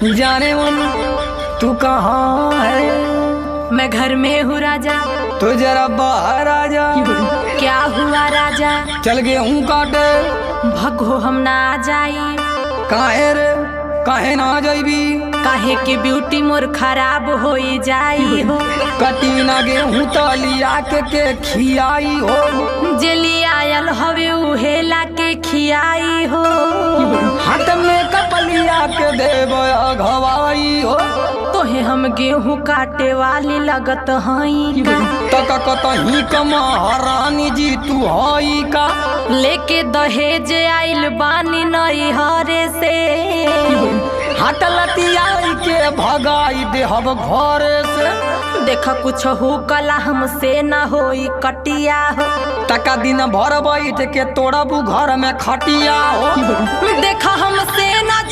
जाने मन तू कहाँ है? मैं घर में हूँ राजा। तो जरा बाहर आ जा। क्या हुआ राजा? चल गेहूं काटे। भगो हम ना जाई। काहे रे काहे ना जाइबी? काहे के ब्यूटी मोर खराब हो जाई हो। कटी ना गेहूं तलिया के खियाई हो। जेली आयल हवे उहेला के खियाई हो। हाथ में कपलिया के देव घवाई हो। तोहे हम गेहूं काटे वाली लगत हई का? तक कतही कमहारानी जी तू हई का? लेके दहेज आइल बानी नई हरे से। हाथ लतियाई के भगाई देहब घरे से। देखा कुछ हो कला हमसे न होई कटिया हो। तका दिन भर बैठ के तोड़बू घर में खटिया हो। देखा हमसे न